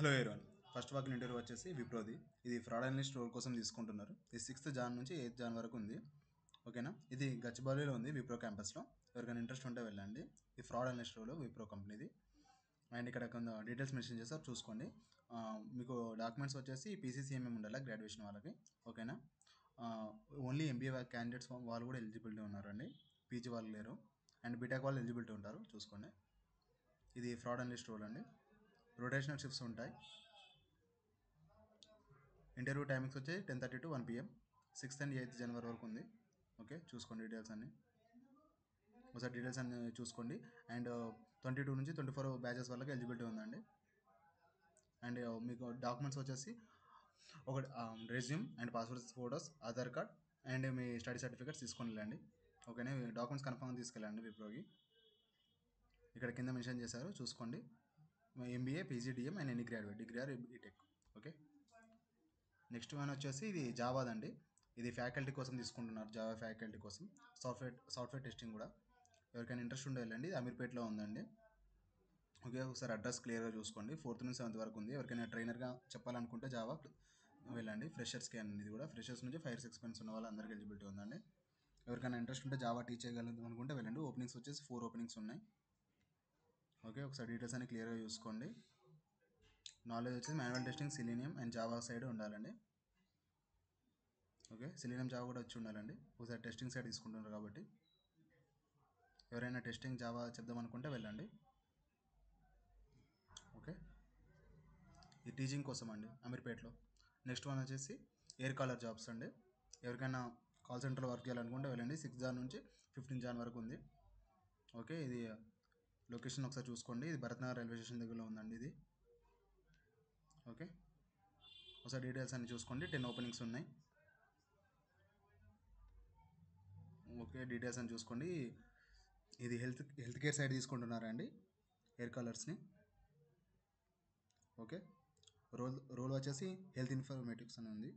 Hello everyone. First walking interview వచ్చేసి విప్రోది. ఇది fraud analyst role కోసం తీసుకుంటున్నారు. ఇది 6th జాన్ నుంచి 8th జాన్ వరకు ఉంది. ఓకేనా. ఇది గచ్చిబౌలిలో ఉంది విప్రో క్యాంపస్లో. ఎవరికైనా ఇంట్రెస్ట్ ఉంటే వెళ్ళండి. ఇది ఫ్రాడ్ అనలిస్ట్ రోల్ విప్రో కంపెనీది. అండ్ ఇక్కడ కొంత డీటెయిల్స్ మెన్షన్ చేస్తారు, చూసుకోండి. మీకు డాక్యుమెంట్స్ వచ్చేసి పీసీసీఎంఎం ఉండాలి గ్రాడ్యుయేషన్ వాళ్ళకి. ఓకేనా. ఓన్లీ ఎంబీఏ క్యాండిడేట్స్ వాళ్ళు కూడా ఎలిజిబిలిటీ ఉన్నారండి. పీజీ వాళ్ళు లేరు. అండ్ బీటెక్ వాళ్ళు ఎలిజిబిలిటీ ఉంటారు, చూసుకోండి. ఇది ఫ్రాడ్ అనలిస్ట్ రోల్ అండి. రొటేషనల్ షిఫ్ట్స్ ఉంటాయి. ఇంటర్వ్యూ టైమింగ్స్ వచ్చి 10:30 to 1 PM. 6th and 8th జనవరి వరకు ఉంది. ఓకే, చూసుకోండి డీటెయిల్స్ అన్నీ. ఒకసారి డీటెయిల్స్ అన్నీ చూసుకోండి. అండ్ 22 నుంచి 24 బ్యాచెస్ వాళ్ళకి ఎలిజిబిలిటీ ఉందండి. అండ్ మీకు డాక్యుమెంట్స్ వచ్చేసి ఒక resume and passport photos, Aadhaar card and me study certificates తీసుకొని వెళ్ళండి. ఓకేనా. డాక్యుమెంట్స్ కన్ఫర్మ్గా తీసుకెళ్ళండి విప్రోకి. ఇక్కడ కింద మెన్షన్ చేశారు, చూసుకోండి. MBA, PGDM and any graduate, degree or BTech. Okay. Next one వచ్చేసి ఇది జావాదండి. ఇది ఫ్యాకల్టీ కోసం తీసుకుంటున్నారు, జావా ఫ్యాకల్టీ కోసం. సాఫ్ట్వేర్ టెస్టింగ్ కూడా. ఎవరికైనా ఇంట్రెస్ట్ ఉంటే వెళ్ళండి. ఇది అమీర్పేట్లో ఉందండి. ఓకే, ఒకసారి అడ్రస్ క్లియర్గా చూసుకోండి. 4th నుంచి 7th వరకు ఉంది. ఎవరికైనా ట్రైనర్గా చెప్పాలనుకుంటే జావా వెళ్ళండి. ఫ్రెషర్స్కి అండి. ఇది కూడా ఫ్రెషర్స్ నుంచి 5 years ఎక్స్పీరియన్స్ ఉన్న వాళ్ళందరికీ ఎలిజిబిలిటీ ఉందండి. ఎవరికైనా ఇంట్రెస్ట్ ఉంటే జావా టీచ్ చేయగలదు అనుకుంటే వెళ్ళండి. ఓపెనింగ్స్ వచ్చేసి 4 openings ఉన్నాయి. ఓకే, ఒకసారి డీటెయిల్స్ అన్ని క్లియర్గా చూసుకోండి. నాలెడ్జ్ వచ్చేసి manual testing, selenium and Java side ఉండాలండి. ఓకే, సెలీనియం జావా కూడా వచ్చి ఉండాలండి. ఒకసారి టెస్టింగ్ సైడ్ తీసుకుంటున్నారు కాబట్టి ఎవరైనా టెస్టింగ్ జావా చెప్దామనుకుంటే వెళ్ళండి. ఓకే, ఇది టీచింగ్ కోసం అండి అమీర్పేట్లో. నెక్స్ట్ వన్ వచ్చేసి ఎయిర్ కాలర్ జాబ్స్ అండి. ఎవరికైనా కాల్ సెంటర్లో వర్క్ చేయాలనుకుంటే వెళ్ళండి. 6th జాన్ నుంచి 15th జాన్ వరకు ఉంది. ఓకే, ఇది లొకేషన్ ఒకసారి చూసుకోండి. ఇది భరత్నగర్ రైల్వే స్టేషన్ దగ్గరలో ఉందండి ఇది. ఓకే, ఒకసారి డీటెయిల్స్ అన్ని చూసుకోండి. 10 openings ఉన్నాయి. ఓకే, డీటెయిల్స్ అని చూసుకోండి. ఇది హెల్త్ కేర్ సైడ్ తీసుకుంటున్నారండి ఎయిర్ కాలర్స్ని. ఓకే, రోల్ వచ్చేసి హెల్త్ ఇన్ఫర్మేటిక్స్ అని ఉంది.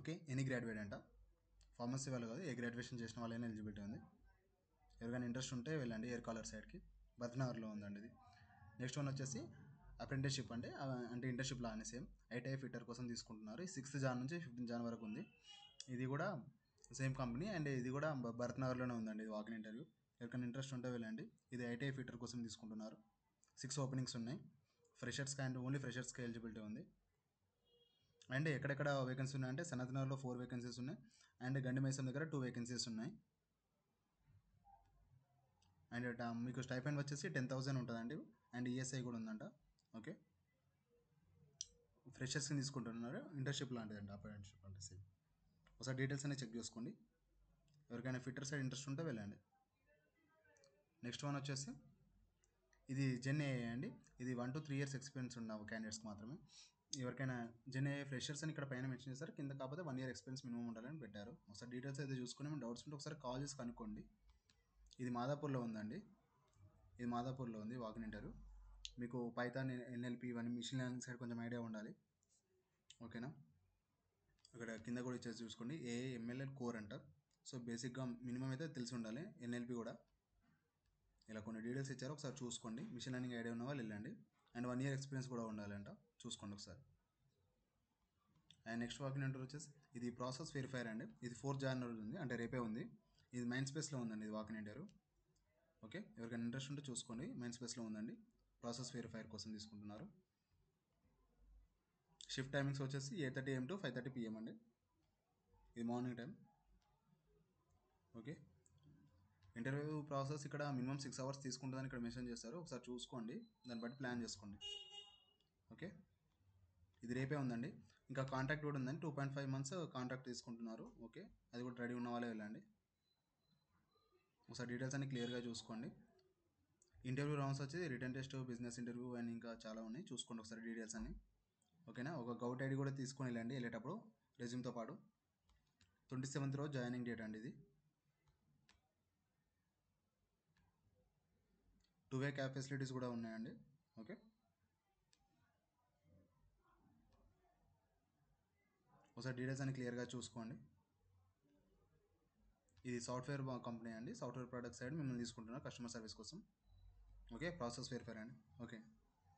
ఓకే, ఎనీ గ్రాడ్యుయేట్ అంట, ఫార్మసీ వాళ్ళు కాదు, ఏ గ్రాడ్యుయేషన్ చేసిన వాళ్ళైనా ఎలిజిబిలిటీ ఉంది. ఎవరికైనా ఇంట్రెస్ట్ ఉంటే వెళ్ళండి ఎయిర్ కాలర్ సైడ్కి. భరత్నగర్లో ఉందండి ఇది. నెక్స్ట్ వన్ వచ్చేసి అప్రెంటిస్షిప్ అంటే ఇంటర్న్షిప్ లానే సేమ్ ఐటీఐ ఫిట్టర్ కోసం తీసుకుంటున్నారు. 6th జాన్ నుంచి 15th జాన్ వరకు ఉంది. ఇది కూడా సేమ్ కంపెనీ అండ్ ఇది కూడా భరత్నగర్లోనే ఉందండి. ఇది వాకిన్ ఇంటర్వ్యూ. ఎవరికైనా ఇంట్రెస్ట్ ఉంటే వెళ్ళండి. ఇది ఐటీఐ ఫిట్టర్ కోసం తీసుకుంటున్నారు. 6 openings ఉన్నాయి. ఫ్రెషర్స్కి అండ్ ఓన్లీ ఫ్రెషర్స్కి ఎలిజిబిలిటీ ఉంది. అండ్ ఎక్కడెక్కడ వేకెన్సీ ఉన్నాయంటే సనత్నగర్లో 4 vacancies ఉన్నాయి. అండ్ గండి మైసమ్ దగ్గర 2 vacancies ఉన్నాయి. అండ్ మీకు స్టైపెండ్ వచ్చేసి 10,000 ఉంటుందండి. అండ్ ఈఎస్ఐ కూడా ఉందంట. ఓకే, ఫ్రెషర్స్ని తీసుకుంటున్నారు. ఇంటర్న్షిప్ లాంటిదండి, అప్రెంటిస్షిప్ అంటే సేమ్. ఒకసారి డీటెయిల్స్ అన్ని చెక్ చేసుకోండి. ఎవరికైనా ఫిట్టర్ సైడ్ ఇంట్రెస్ట్ ఉంటే వెళ్ళండి. నెక్స్ట్ వన్ వచ్చేసి ఇది జెన్ ఏఐ అండి. ఇది 1 to 3 years ఎక్స్పీరియన్స్ ఉన్న క్యాండిడేట్స్కి మాత్రమే. ఎవరికైనా జెన్ ఏఐ ఫ్రెషర్స్ అని ఇక్కడ పైన మెన్షన్ చేస్తారు, కింద కాకపోతే 1 year ఎక్స్పీరియన్స్ మినిమం ఉండాలని పెట్టారు. ఒకసారి డీటెయిల్స్ అయితే చూసుకుని మేము డౌట్స్ ఉంటే ఒకసారి కాల్ చేసి కనుక్కోండి. ఇది మాదాపూర్లో ఉందండి. ఇది మాదాపూర్లో ఉంది వాకిన్ ఇంటర్వ్యూ. మీకు పైథాన్, ఎన్ఎల్పి ఇవన్నీ మిషన్ లెర్నింగ్ సైడ్ కొంచెం ఐడియా ఉండాలి. ఓకేనా. ఇక్కడ కింద కూడా ఇచ్చేసి చూసుకోండి. ఏఐ ఎంఎల్ఎల్ కోర్ అంటారు. సో బేసిక్గా మినిమం అయితే తెలిసి ఉండాలి. ఎన్ఎల్పి కూడా ఇలా కొన్ని డీటెయిల్స్ ఇచ్చారు, ఒకసారి చూసుకోండి. మిషన్ లెర్నింగ్ ఐడియా ఉన్న వాళ్ళు వెళ్ళండి. అండ్ 1 year ఎక్స్పీరియన్స్ కూడా ఉండాలంట, చూసుకోండి ఒకసారి. అండ్ నెక్స్ట్ వాకిన్ ఇంటర్వ్యూ వచ్చేసి ఇది ప్రాసెస్ వెరిఫైర్ అండి. ఇది 4th January ఉంది, అంటే రేపే ఉంది. ఇది మైండ్ స్పేస్లో ఉందండి ఇది వాకిన్ ఇంటర్వ్యూ. ఓకే, ఎవరికైనా ఇంట్రెస్ట్ ఉంటే చూసుకోండి. మైండ్ స్పేస్లో ఉందండి. ప్రాసెస్ వెరిఫైర్ కోసం తీసుకుంటున్నారు. షిఫ్ట్ టైమింగ్స్ వచ్చేసి 8:30 AM to 5:30 PM అండి. ఇది morning time. Okay, interview process ఇక్కడ మినిమం 6 hours తీసుకుంటుందని ఇక్కడ మెన్షన్ చేస్తారు. ఒకసారి చూసుకోండి, దాన్ని బట్టి ప్లాన్ చేసుకోండి. ఓకే, ఇది రేపే ఉందండి. ఇంకా కాంట్రాక్ట్ కూడా ఉందండి. 2.5 months కాంట్రాక్ట్ తీసుకుంటున్నారు. ఓకే, అది కూడా రెడీ ఉన్న వాళ్ళే వెళ్ళండి. ఒకసారి డీటెయిల్స్ అన్ని క్లియర్గా చూసుకోండి. ఇంటర్వ్యూ రౌండ్స్ వచ్చి return test, business interview and ఇంకా చాలా ఉన్నాయి, చూసుకోండి ఒకసారి డీటెయిల్స్ అన్ని. ఓకేనా. ఒక గౌట్ ఐడి కూడా తీసుకొని వెళ్ళండి వెళ్ళేటప్పుడు రెజ్యూమ్తో పాటు. 27th రోజు జాయినింగ్ డేట్ అండి ఇది. 2-way క్యాబ్ ఫెసిలిటీస్ కూడా ఉన్నాయండి. ఓకే, ఒకసారి డీటెయిల్స్ అన్ని క్లియర్గా చూసుకోండి. ఇది సాఫ్ట్వేర్ కంపెనీ అండి. సాఫ్ట్వేర్ ప్రొడక్ట్ సైడ్ మిమ్మల్ని తీసుకుంటున్నారు కస్టమర్ సర్వీస్ కోసం. ఓకే, ప్రాసెస్ వెరిఫైర్ అండి. ఓకే.